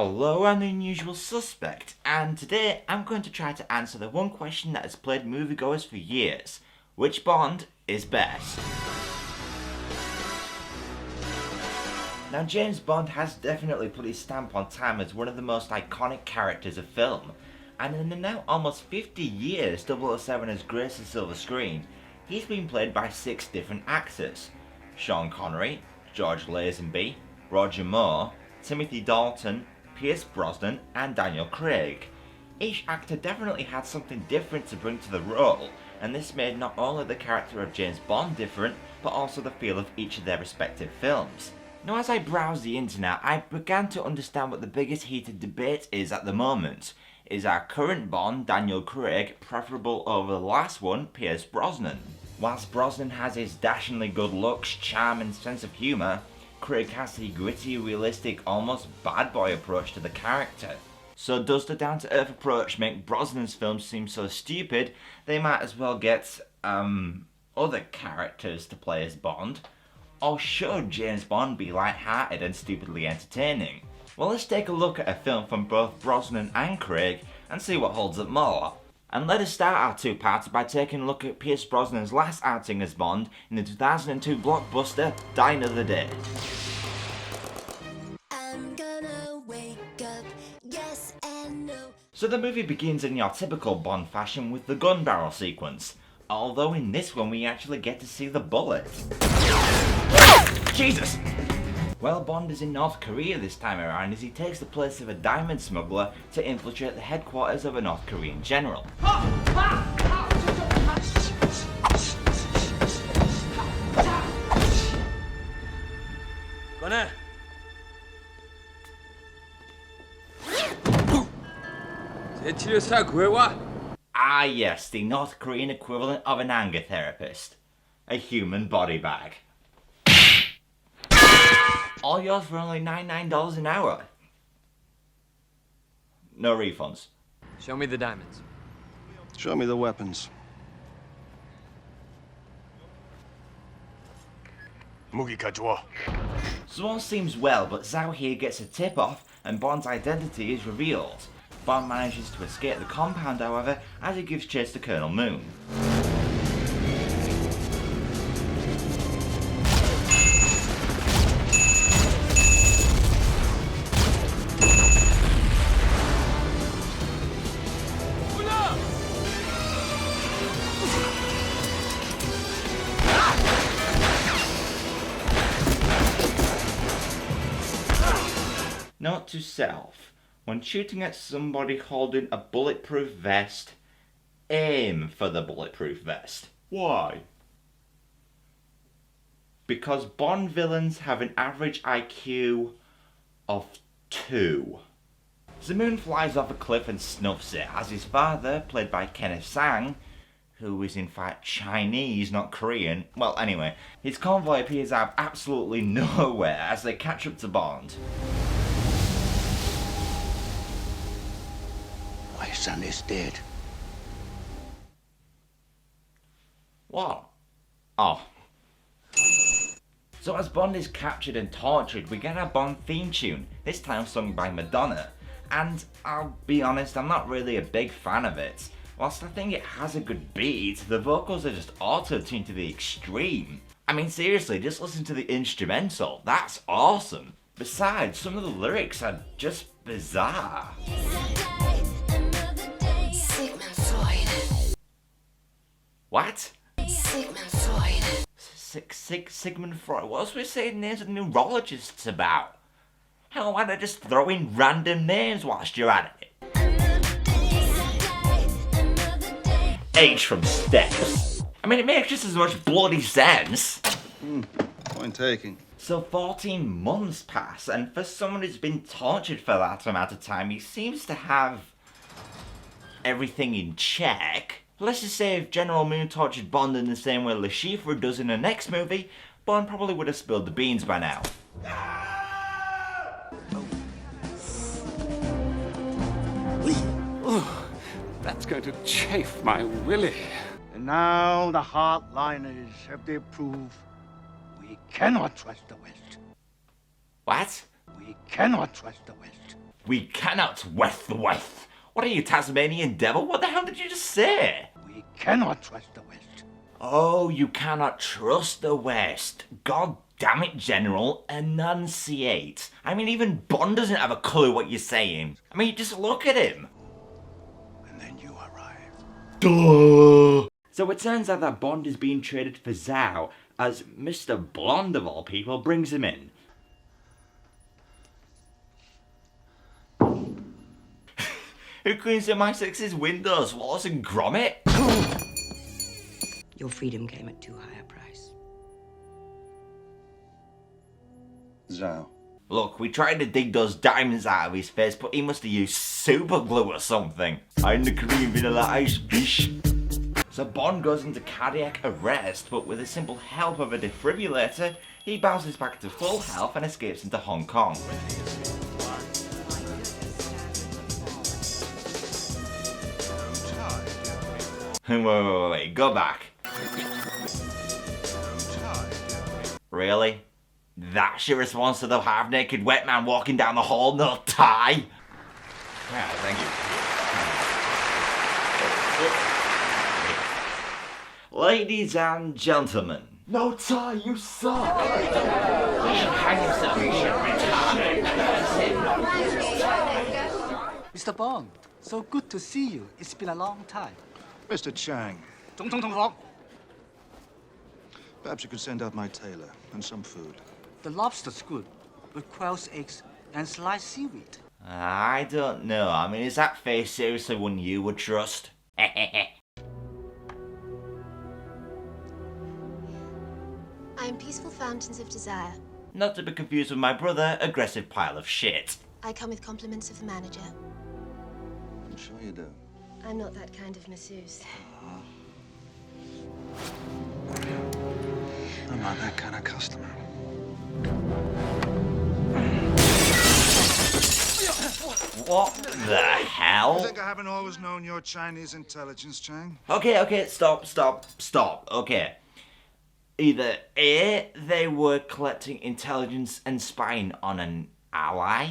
Hello, I'm the unusual suspect, and today I'm going to try to answer the one question that has plagued moviegoers for years. Which Bond is best? Now, James Bond has definitely put his stamp on time as one of the most iconic characters of film, and in the now almost 50 years 007 has graced the silver screen, he's been played by 6 different actors: Sean Connery, George Lazenby, Roger Moore, Timothy Dalton, Pierce Brosnan and Daniel Craig. Each actor definitely had something different to bring to the role, and this made not only the character of James Bond different, but also the feel of each of their respective films. Now, as I browsed the internet, I began to understand what the biggest heated debate is at the moment. Is our current Bond, Daniel Craig, preferable over the last one, Pierce Brosnan? Whilst Brosnan has his dashingly good looks, charm and sense of humour, Craig has the gritty, realistic, almost bad boy approach to the character. So does the down-to-earth approach make Brosnan's films seem so stupid they might as well get, other characters to play as Bond? Or should James Bond be light-hearted and stupidly entertaining? Well, let's take a look at a film from both Brosnan and Craig and see what holds up more. And let us start our two-parter by taking a look at Pierce Brosnan's last outing as Bond in the 2002 blockbuster Die Another Day. I'm gonna wake up, yes and no. So the movie begins in your typical Bond fashion with the gun barrel sequence, although in this one we actually get to see the bullet. Jesus! Well, Bond is in North Korea this time around as he takes the place of a diamond smuggler to infiltrate the headquarters of a North Korean general. Ah yes, the North Korean equivalent of an anger therapist. A human body bag. All yours for only $99 an hour. No refunds. Show me the diamonds. Show me the weapons. So all seems well, but Zhao here gets a tip off and Bond's identity is revealed. Bond manages to escape the compound, however, as he gives chase to Colonel Moon. Note to self, when shooting at somebody holding a bulletproof vest, aim for the bulletproof vest. Why? Because Bond villains have an average IQ of 2. So Moon flies off a cliff and snuffs it, as his father, played by Kenneth Sang, who is in fact Chinese, not Korean, well anyway, his convoy appears out of absolutely nowhere as they catch up to Bond. My son is dead. What? Oh. So as Bond is captured and tortured, we get our Bond theme tune, this time sung by Madonna. And I'll be honest, I'm not really a big fan of it. Whilst I think it has a good beat, the vocals are just auto-tuned to the extreme. I mean seriously, just listen to the instrumental, that's awesome. Besides, some of the lyrics are just bizarre. What? Sigmund Freud? What else we saying names of neurologists about? Hell, why not just throw in random names whilst you're at it? H from Steps. I mean, it makes just as much bloody sense. Point taken. So 14 months pass, and for someone who's been tortured for that amount of time, he seems to have everything in check. Let's just say if General Moon tortured Bond in the same way Le Chiffre does in the next movie, Bond probably would have spilled the beans by now. That's going to chafe my willy. And now the hardliners have their proof. We cannot trust the West. What? We cannot trust the West. We cannot west the West. What are you, Tasmanian devil? What the hell did you just say? We cannot trust the West. Oh, you cannot trust the West. God damn it, General. Enunciate. I mean, even Bond doesn't have a clue what you're saying. I mean, just look at him. And then you arrive. Duh. So it turns out that Bond is being traded for Zhao as Mr. Blonde, of all people, brings him in. Who cleans up my sex's windows? Wallace and Gromit? Your freedom came at too high a price. Zhao. Look, we tried to dig those diamonds out of his face, but he must have used super glue or something. I'm the Korean vanilla ice fish. So Bond goes into cardiac arrest, but with the simple help of a defibrillator, he bounces back to full health and escapes into Hong Kong. Wait, go back. Really? That's your response to the half-naked wet man walking down the hall, no tie? Yeah, thank you. Ladies and gentlemen. No tie, you suck! You should hang yourself, you should retire. Mr. Bond, so good to see you. It's been a long time. Mr. Chang, 總統同房 perhaps you could send out my tailor and some food. The lobster's good, with quail's eggs and sliced seaweed. I don't know. I mean, is that face seriously one you would trust? I am Peaceful Fountains of Desire. Not to be confused with my brother, Aggressive Pile of Shit. I come with compliments of the manager. I'm sure you do. I'm not that kind of masseuse. I'm not that kind of customer. What the hell? I think I haven't always known your Chinese intelligence, Chang. Okay, stop. Okay. Either A, they were collecting intelligence and spying on an ally,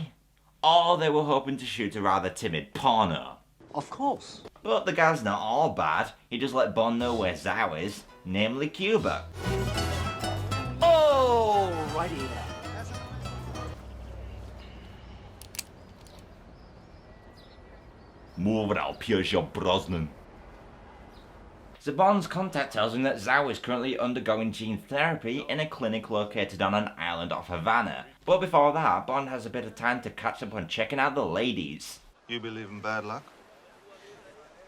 or they were hoping to shoot a rather timid porno. Of course. But the guy's not all bad. He just let Bond know where Zhao is, namely Cuba. Oh, righty there. Move it out, Pierce Brosnan. So Bond's contact tells him that Zhao is currently undergoing gene therapy in a clinic located on an island off Havana. But before that, Bond has a bit of time to catch up on checking out the ladies. You believe in bad luck?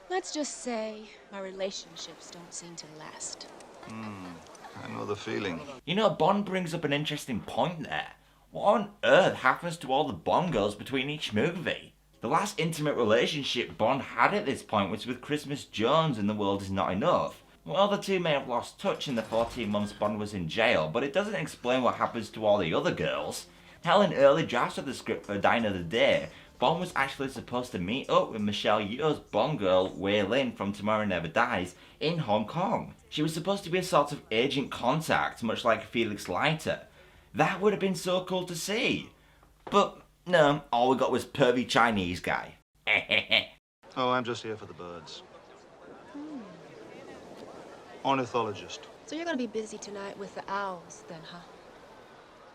Let's just say my relationships don't seem to last. I know the feeling. You know, Bond brings up an interesting point there. What on earth happens to all the Bond girls between each movie? The last intimate relationship Bond had at this point was with Christmas Jones in The World Is Not Enough. Well, the two may have lost touch in the 14 months Bond was in jail, but it doesn't explain what happens to all the other girls. Hell, in early drafts of the script for Die Another Day, Bond was actually supposed to meet up with Michelle Yeoh's Bond girl, Wei Lin from Tomorrow Never Dies, in Hong Kong. She was supposed to be a sort of agent contact, much like Felix Leiter. That would have been so cool to see. But no, all we got was pervy Chinese guy. Oh, I'm just here for the birds. Ornithologist. So you're gonna be busy tonight with the owls then, huh?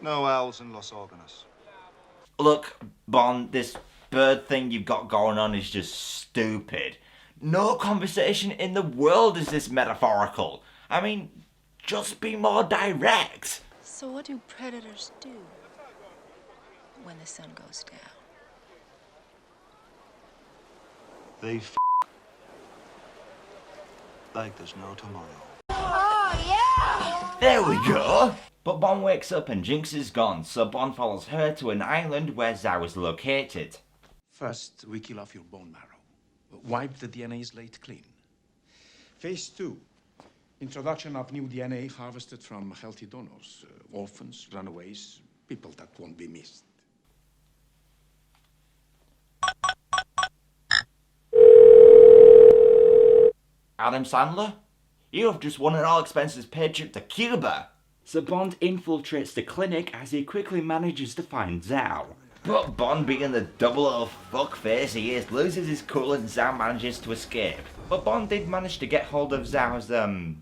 No owls in Los Organos. Look, Bond, this bird thing you've got going on is just stupid. No conversation in the world is this metaphorical. I mean, just be more direct. So what do predators do when the sun goes down? They like there's no tomorrow. There we go. But Bond wakes up and Jinx is gone, so Bond follows her to an island where Zhao is located. First, we kill off your bone marrow. Wipe the DNA slate clean. Phase 2. Introduction of new DNA harvested from healthy donors. Orphans, runaways, people that won't be missed. Adam Sandler? You have just won an all-expenses paid trip to Cuba. So Bond infiltrates the clinic as he quickly manages to find Zhao. But Bond, being the double O fuckface he is, loses his cool and Zhao manages to escape. But Bond did manage to get hold of Zhao's,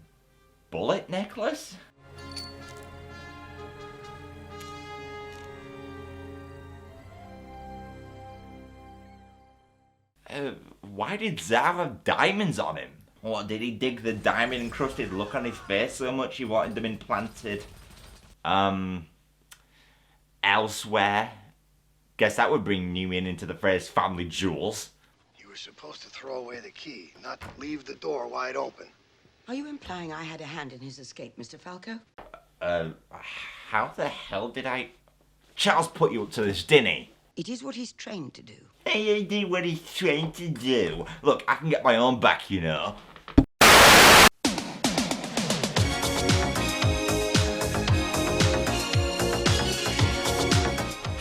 bullet necklace? Why did Zhao have diamonds on him? What, did he dig the diamond encrusted look on his face so much he wanted them implanted, elsewhere? Guess that would bring new meaning into the phrase family jewels. You were supposed to throw away the key, not leave the door wide open. Are you implying I had a hand in his escape, Mr. Falco? How the hell did I... Charles put you up to this, didn't he? It is what he's trained to do. He did what he's trained to do. Look, I can get my own back, you know.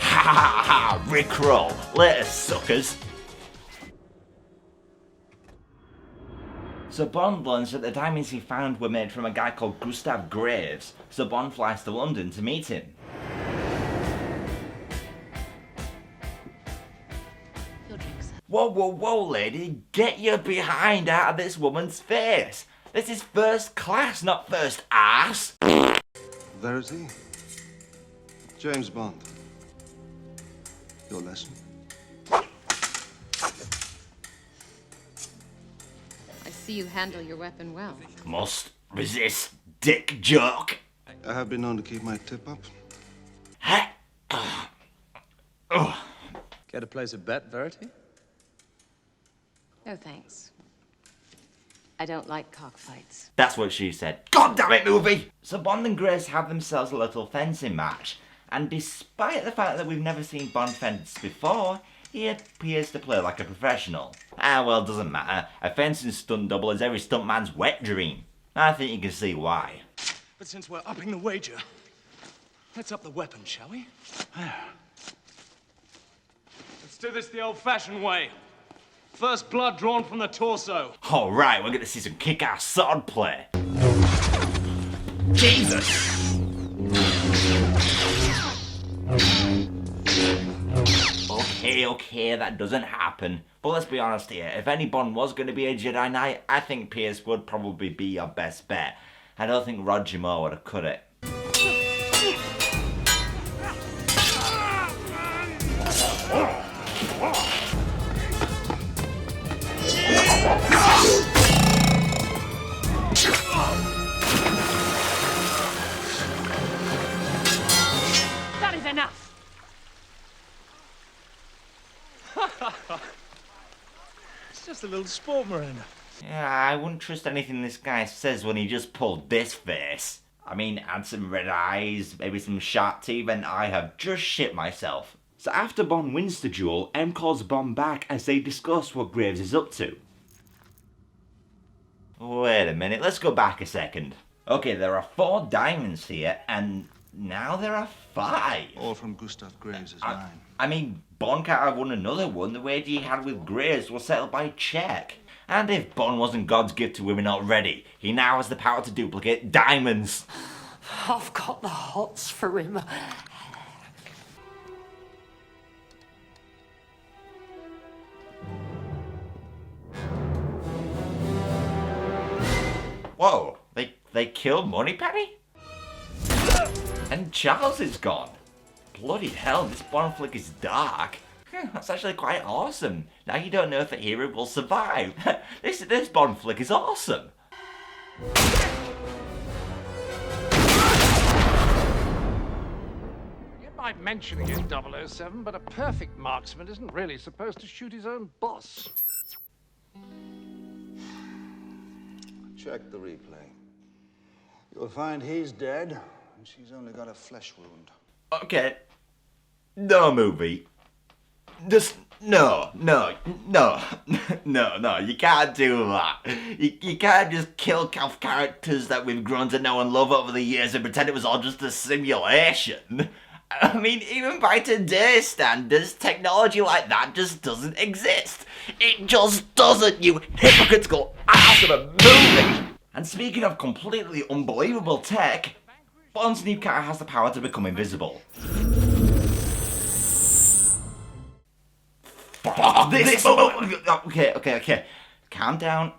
Ha ha ha! Rickroll! Later, suckers! So Bond learns that the diamonds he found were made from a guy called Gustav Graves, so Bond flies to London to meet him. Whoa, whoa, whoa, lady, get your behind out of this woman's face. This is first class, not first ass. Verity? James Bond. Your lesson? I see you handle your weapon well. Must resist, dick joke. I have been known to keep my tip up. Care to place a bet, Verity? No thanks. I don't like cockfights. That's what she said. God damn it, movie! So Bond and Grace have themselves a little fencing match, and despite the fact that we've never seen Bond fence before, he appears to play like a professional. Ah, well, doesn't matter. A fencing stunt double is every stuntman's wet dream. I think you can see why. But since we're upping the wager, let's up the weapon, shall we? Let's do this the old-fashioned way. First blood drawn from the torso. Alright, we're gonna see some kick-ass sword play. Jesus! Okay, that doesn't happen. But let's be honest here, if any Bond was going to be a Jedi Knight, I think Pierce would probably be your best bet. I don't think Roger Moore would have cut it. That is enough! It's just a little sport, Miranda. Yeah, I wouldn't trust anything this guy says when he just pulled this face. I mean, add some red eyes, maybe some sharp teeth, and I have just shit myself. So after Bond wins the duel, M calls Bond back as they discuss what Graves is up to. Wait a minute, let's go back a second. Okay, there are 4 diamonds here, and now there are 5. All from Gustav Graves' mine. I mean, Bond can't have won another one. The wager he had with Graves was settled by check. And if Bond wasn't God's gift to women already, he now has the power to duplicate diamonds. I've got the hots for him. Whoa, they killed Moneypenny? And Charles is gone. Bloody hell, this Bond flick is dark. That's actually quite awesome. Now you don't know if the hero will survive. This Bond flick is awesome. You might mention it in 007, but a perfect marksman isn't really supposed to shoot his own boss. Check the replay. You'll find he's dead, and she's only got a flesh wound. Okay. No movie. Just, no, you can't do that. You can't just kill off characters that we've grown to know and love over the years and pretend it was all just a simulation. I mean, even by today's standards, technology like that just doesn't exist. It just doesn't, you hypocritical ass of a movie! And speaking of completely unbelievable tech, Bond's new car has the power to become invisible. Okay. Calm down.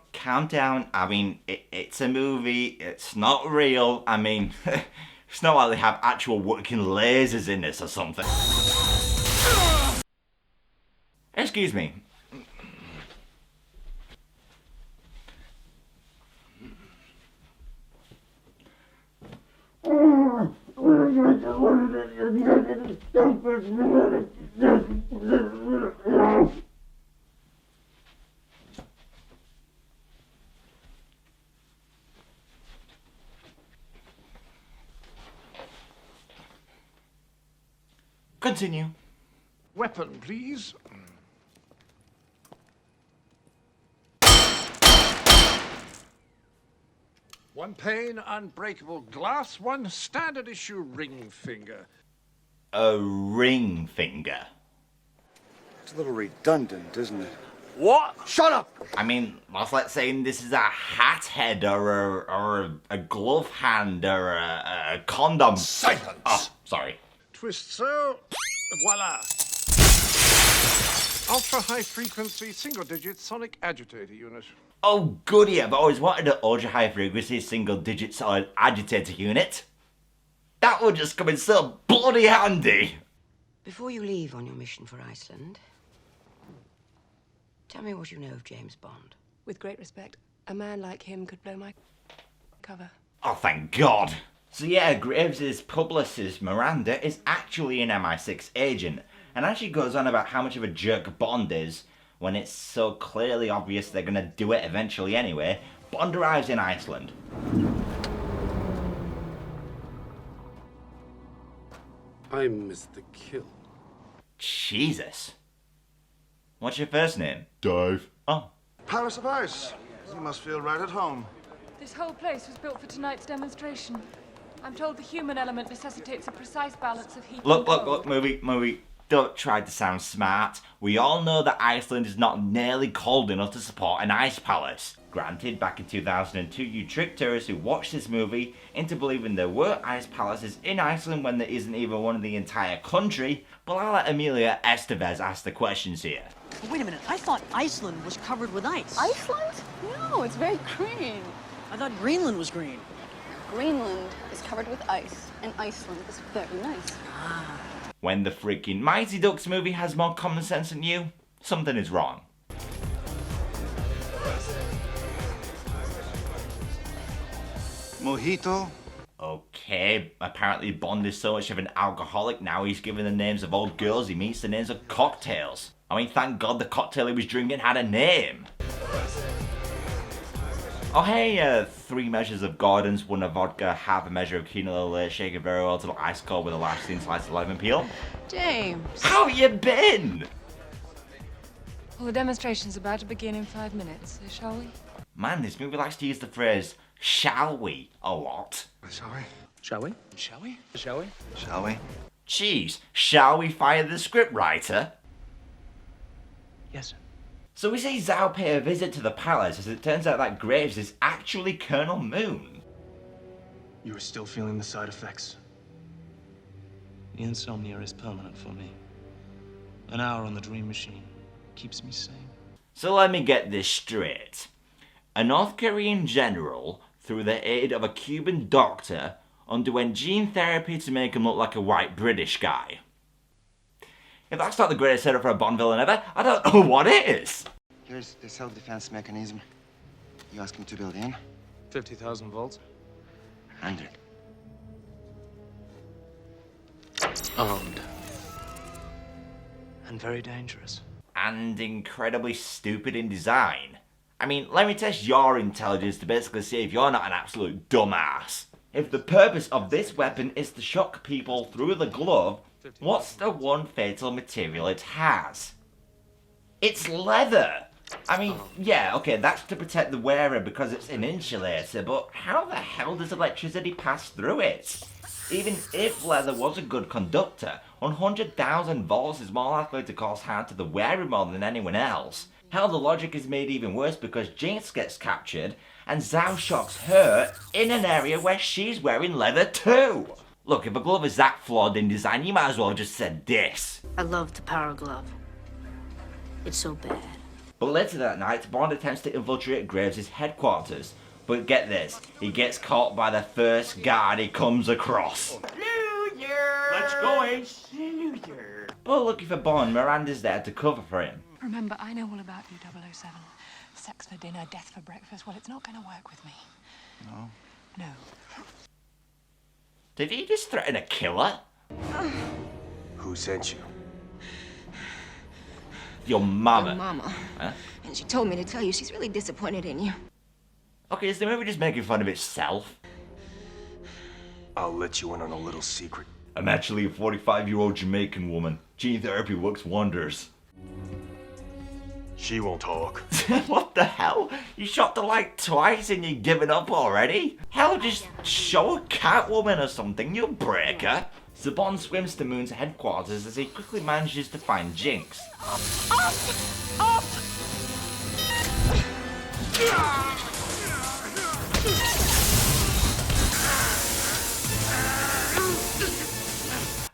I mean, it's a movie. It's not real. I mean, it's not like they have actual working lasers in this or something. Excuse me. Continue. Weapon, please. One pane, unbreakable glass, one standard issue ring finger. A ring finger. It's a little redundant, isn't it? What? Shut up! I mean, that's like saying this is a hat head or a glove hand or a condom. Silence! Oh, sorry. Twist so. Voila. Ultra high frequency single digit sonic agitator unit. Oh, goody, I've always wanted an ultra high frequency single digit solid agitator unit. That would just come in so bloody handy. Before you leave on your mission for Iceland, tell me what you know of James Bond. With great respect, a man like him could blow my cover. Oh, thank God. So yeah, Graves' publicist Miranda is actually an MI6 agent, and as she goes on about how much of a jerk Bond is, when it's so clearly obvious they're gonna do it eventually anyway, Bond arrives in Iceland. I'm Mr. Kill. Jesus. What's your first name? Dave. Oh. Palace of Ice. You must feel right at home. This whole place was built for tonight's demonstration. I'm told the human element necessitates a precise balance of heat Look, and cold. movie. Don't try to sound smart. We all know that Iceland is not nearly cold enough to support an ice palace. Granted, back in 2002, you tricked tourists who watched this movie into believing there were ice palaces in Iceland when there isn't even one in the entire country, but I'll let Amelia Estevez ask the questions here. But wait a minute, I thought Iceland was covered with ice. Iceland? No, it's very green. I thought Greenland was green. Greenland is covered with ice, and Iceland is very nice. When the freaking Mighty Ducks movie has more common sense than you, something is wrong. Mojito? Okay, apparently Bond is so much of an alcoholic now he's giving the names of all girls he meets the names of cocktails. I mean, thank God the cocktail he was drinking had a name. Oh hey, 3 measures of Gordon's, 1 of vodka, half a measure of quinoa, shake it very well till ice cold with a large thin slice of lemon peel. James. How you been? Well, the demonstration's about to begin in 5 minutes, so shall we? Man, this movie likes to use the phrase, shall we, a lot. Shall we? Shall we? Shall we? Shall we? Shall we? Jeez, shall we fire the scriptwriter? Yes, sir. So we see Zhao pay a visit to the palace as it turns out that Graves is actually Colonel Moon. You are still feeling the side effects? The insomnia is permanent for me. An hour on the dream machine keeps me sane. So let me get this straight. A North Korean general, through the aid of a Cuban doctor, underwent gene therapy to make him look like a white British guy. If that's not the greatest setup for a Bond villain ever, I don't know what is. Here's the self-defense mechanism. You ask him to build in. 50,000 volts. 100. Armed. And very dangerous. And incredibly stupid in design. I mean, let me test your intelligence to basically see if you're not an absolute dumbass. If the purpose of this weapon is to shock people through the glove, what's the one fatal material it has? It's leather! I mean, yeah, okay, that's to protect the wearer because it's an insulator, but how the hell does electricity pass through it? Even if leather was a good conductor, 100,000 volts is more likely to cause harm to the wearer more than anyone else. Hell, the logic is made even worse because Jinx gets captured and Zhao shocks her in an area where she's wearing leather too. Look, if a glove is that flawed in design, you might as well have just said this. I love the power glove. It's so bad. But later that night, Bond attempts to infiltrate Graves' headquarters. But get this, he gets caught by the first guard he comes across. Let's go, Ace. But looking for Bond, Miranda's there to cover for him. Remember, I know all about you, 007. Sex for dinner, death for breakfast. Well, it's not going to work with me. No? No. Did he just threaten a killer? Who sent you? Your mama. Your mama. Huh? And she told me to tell you she's really disappointed in you. Okay, is the movie just making fun of itself? I'll let you in on a little secret. I'm actually a 45-year-old Jamaican woman. Gene therapy works wonders. She won't talk. What the hell? You shot the light twice and you're giving up already? Hell, just show a Catwoman or something, you breaker. So Bond swims to Moon's headquarters as he quickly manages to find Jinx. Up!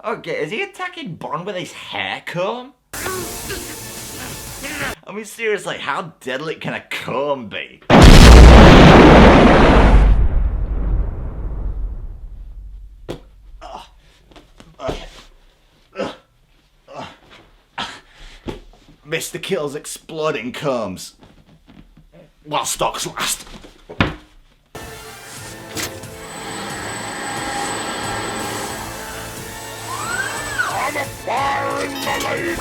Okay, is he attacking Bond with his hair comb? I mean, seriously, how deadly can a comb be? Mr. Kills exploding combs. While stocks last. I'm a fire in my lane.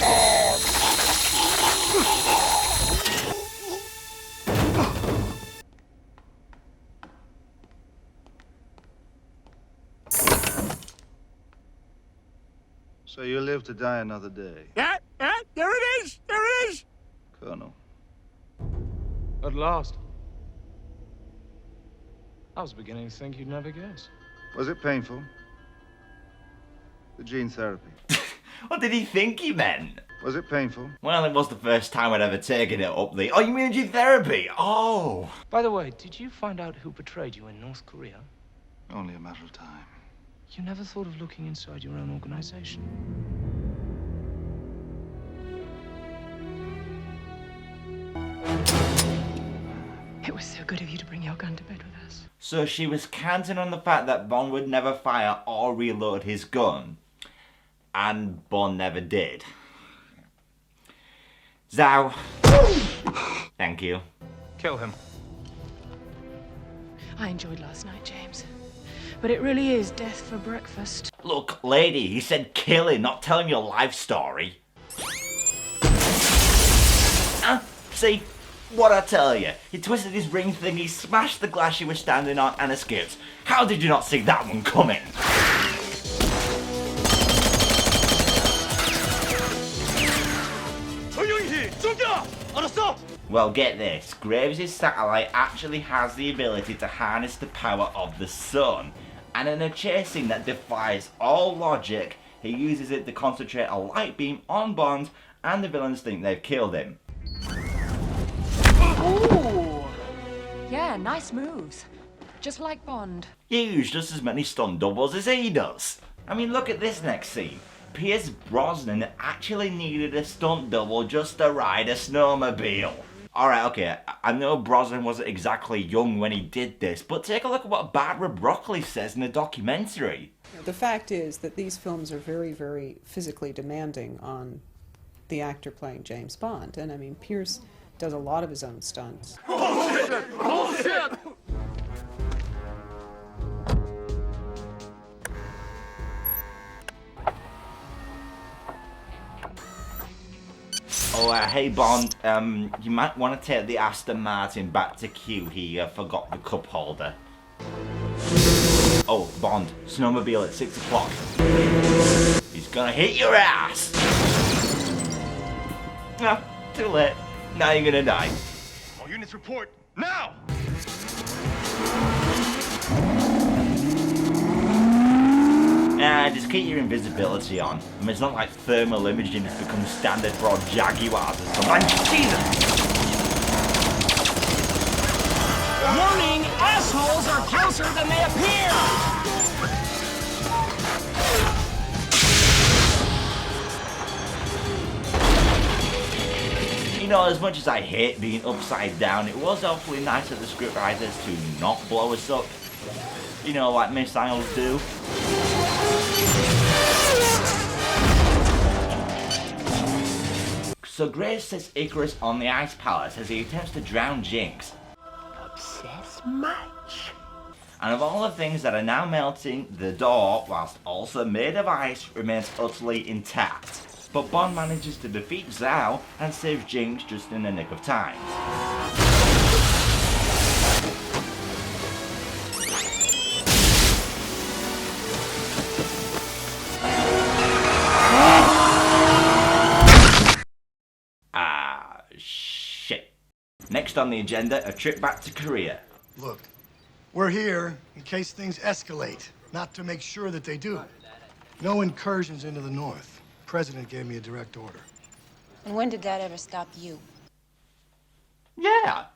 So you live to die another day. Yeah, there it is! There it is! Colonel. At last. I was beginning to think you'd never guess. Was it painful? The gene therapy. What did he think he meant? Was it painful? Well, it was the first time I'd ever taken it up the... Oh, you mean gene therapy? Oh! By the way, did you find out who betrayed you in North Korea? Only a matter of time. You never thought of looking inside your own organization? It was so good of you to bring your gun to bed with us. So she was counting on the fact that Bond would never fire or reload his gun. And Bond never did. Zhao. Thank you. Kill him. I enjoyed last night, James. But it really is death for breakfast. Look, lady, he said killing, not telling your life story. See? What I tell you? He twisted his ring thingy, smashed the glass she was standing on, and escaped. How did you not see that one coming? Well, get this. Graves' satellite actually has the ability to harness the power of the sun. And in a chase scene that defies all logic, he uses it to concentrate a light beam on Bond, and the villains think they've killed him. Ooh! Yeah, nice moves. Just like Bond. You use just as many stunt doubles as he does. I mean, look at this next scene. Pierce Brosnan actually needed a stunt double just to ride a snowmobile. Alright, okay, I know Brosnan wasn't exactly young when he did this, but take a look at what Barbara Broccoli says in the documentary. The fact is that these films are very, very physically demanding on the actor playing James Bond. And I mean, Pierce does a lot of his own stunts. Bullshit! Bullshit! Oh, hey Bond, you might want to take the Aston Martin back to Q. He forgot the cup holder. Oh, Bond, snowmobile at 6 o'clock. He's gonna hit your ass! No, too late. Now you're gonna die. All units report, now! Just keep your invisibility on. I mean, it's not like thermal imaging has become standard for all Jaguars or something. Jesus! Warning! Assholes are closer than they appear! You know, as much as I hate being upside down, it was awfully nice of the scriptwriters to not blow us up. You know, like missiles do. So Graves sets Icarus on the ice palace as he attempts to drown Jinx. Obsessed much. And of all the things that are now melting, the door, whilst also made of ice, remains utterly intact. But Bond manages to defeat Zhao and saves Jinx just in the nick of time. Shit. Next on the agenda, a trip back to Korea. Look, we're here in case things escalate, not to make sure that they do. No incursions into the north. The president gave me a direct order. And when did that ever stop you? Yeah.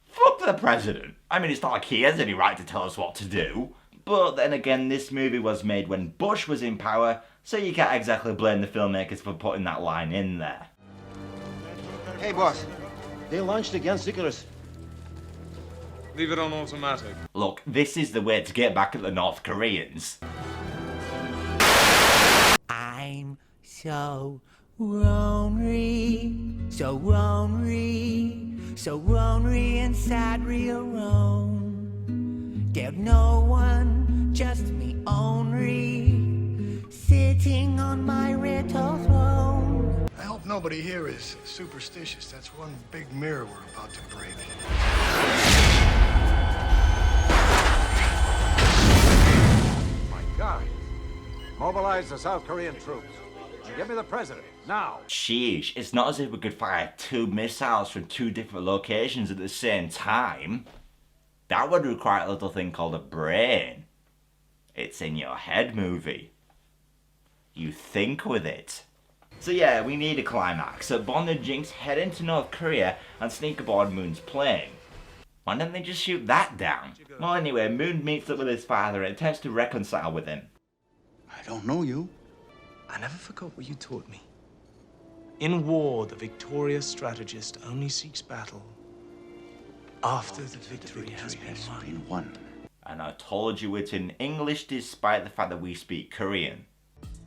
Fuck the president. I mean, it's not like he has any right to tell us what to do. But then again, this movie was made when Bush was in power, so you can't exactly blame the filmmakers for putting that line in there. Hey, boss. They launched against Icarus. Leave it on automatic. Look, this is the way to get back at the North Koreans. I'm so lonely, so lonely, so lonely inside real Rome. There's no one, just me only, sitting on my little throne. I hope nobody here is superstitious. That's one big mirror we're about to break. My God. Mobilize the South Korean troops. And give me the president, now. Sheesh, it's not as if we could fire 2 missiles from 2 different locations at the same time. That would require a little thing called a brain. It's in your head movie. You think with it. So yeah, we need a climax. So Bond and Jinx head into North Korea and sneak aboard Moon's plane. Why didn't they just shoot that down? Well anyway, Moon meets up with his father and attempts to reconcile with him. I don't know you. I never forgot what you taught me. In war, the victorious strategist only seeks battle after the victory has been won. And I told you it's in English despite the fact that we speak Korean.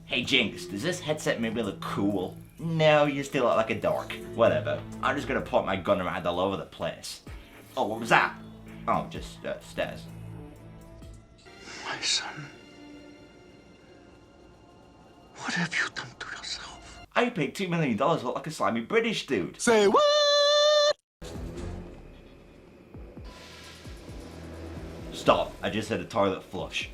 Hey Jinx, does this headset make me look cool? No, you still look like a dork. Whatever. I'm just gonna point my gun around all over the place. Oh, what was that? Oh, just stairs. My son. What have you done to yourself? I paid $2 million to look like a slimy British dude. Say what? Stop, I just had a toilet flush.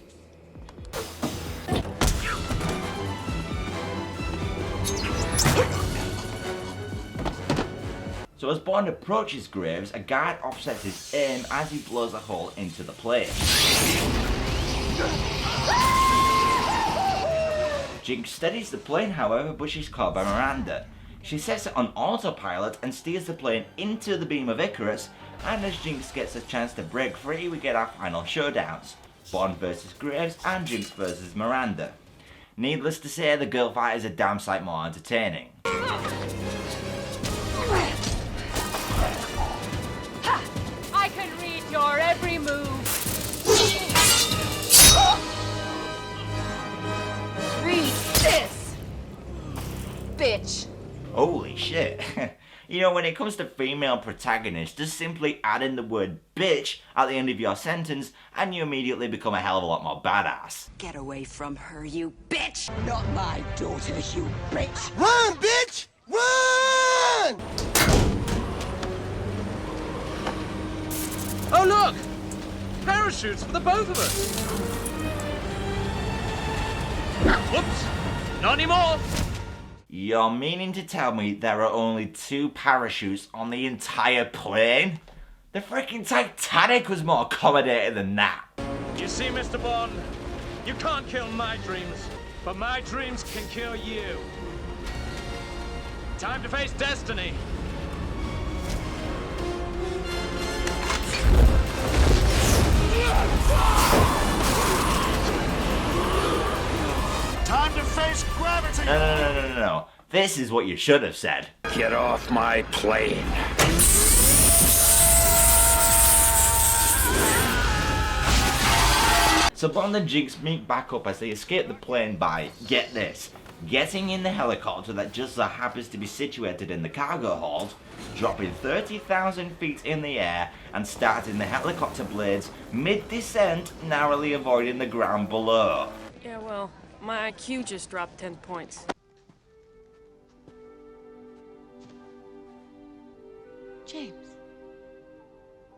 So as Bond approaches Graves, a guard offsets his aim as he blows a hole into the plane. Jinx steadies the plane, however, but she's caught by Miranda. She sets it on autopilot and steers the plane into the beam of Icarus, and as Jinx gets a chance to break free, we get our final showdowns. Bond versus Graves and Jinx versus Miranda. Needless to say, the girl fight is a damn sight more entertaining. I can read your every move. Read this, bitch. Holy shit. You know, when it comes to female protagonists, just simply add in the word bitch at the end of your sentence and you immediately become a hell of a lot more badass. Get away from her, you bitch! Not my daughter, you bitch! Run, bitch! Run! Oh, look! Parachutes for the both of us! Whoops! Not anymore! You're meaning to tell me there are only 2 parachutes on the entire plane? The freaking Titanic was more accommodated than that. You see, Mr. Bond, you can't kill my dreams, but my dreams can kill you. Time to face destiny. Time to face gravity! No. This is what you should have said. Get off my plane. So Bond and Jinx meet back up as they escape the plane by, get this, getting in the helicopter that just so happens to be situated in the cargo hold, dropping 30,000 feet in the air and starting the helicopter blades mid-descent, narrowly avoiding the ground below. Yeah, well, my IQ just dropped 10 points. James.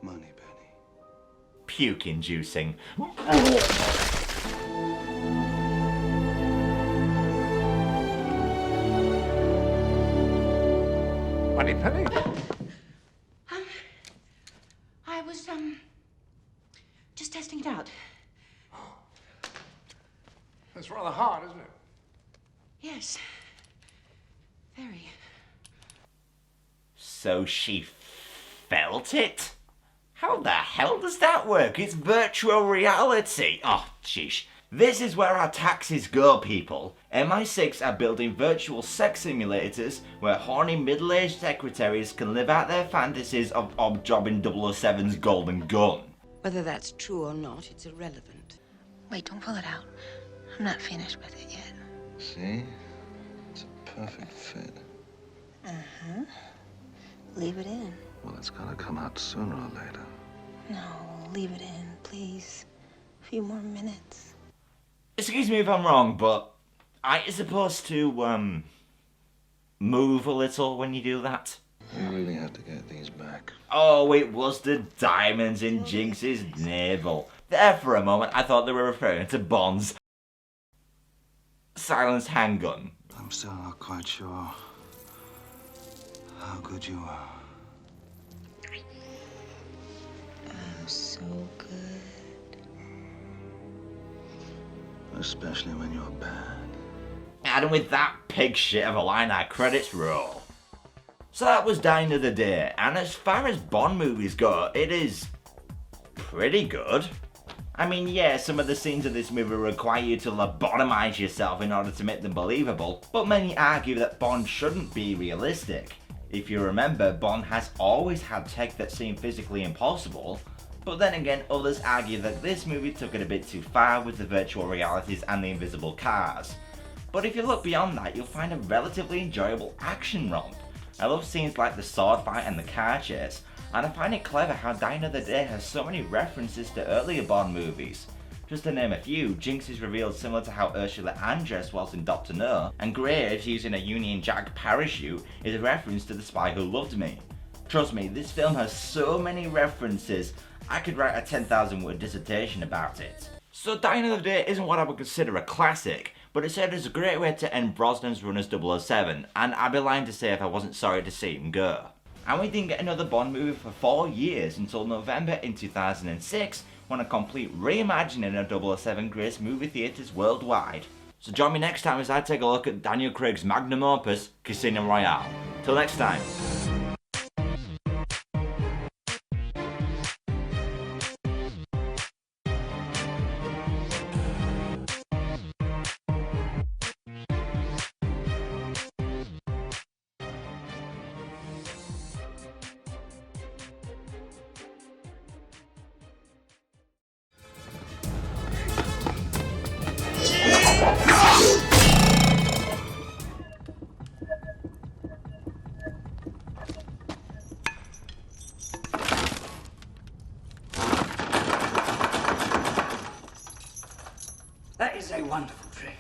Money, Benny. Puke-inducing. Money Penny? I was, just testing it out. That's rather hard, isn't it? Yes. Very. So she felt it? How the hell does that work? It's virtual reality. Oh, sheesh. This is where our taxes go, people. MI6 are building virtual sex simulators where horny middle-aged secretaries can live out their fantasies of ob-jobbing 007's golden gun. Whether that's true or not, it's irrelevant. Wait, don't pull it out. I'm not finished with it yet. See? It's a perfect fit. Uh-huh. Leave it in. Well, it's gotta come out sooner or later. No, leave it in, please. A few more minutes. Excuse me if I'm wrong, but aren't you supposed to, move a little when you do that? We really have to get these back. Oh, it was the diamonds in Jinx's navel. There for a moment, I thought they were referring to Bond's silenced handgun. I'm still not quite sure how good you are. Oh, so good. Especially when you're bad. And with that pig shit of a line, our credits roll. So that was Die Another Day, and as far as Bond movies go, it is pretty good. I mean, yeah, some of the scenes of this movie require you to lobotomize yourself in order to make them believable, but many argue that Bond shouldn't be realistic. If you remember, Bond has always had tech that seemed physically impossible, but then again, others argue that this movie took it a bit too far with the virtual realities and the invisible cars. But if you look beyond that, you'll find a relatively enjoyable action romp. I love scenes like the sword fight and the car chase, and I find it clever how Die Another Day has so many references to earlier Bond movies. Just to name a few, Jinx is revealed similar to how Ursula Andress was in Dr. No, and Graves using a Union Jack parachute is a reference to The Spy Who Loved Me. Trust me, this film has so many references, I could write a 10,000 word dissertation about it. So Die Another Day isn't what I would consider a classic, but it served as a great way to end Brosnan's run as 007, and I'd be lying to say if I wasn't sorry to see him go. And we didn't get another Bond movie for 4 years until November in 2006, when a complete reimagining of 007 graced movie theatres worldwide. So join me next time as I take a look at Daniel Craig's magnum opus, Casino Royale. Till next time. That is a wonderful trick.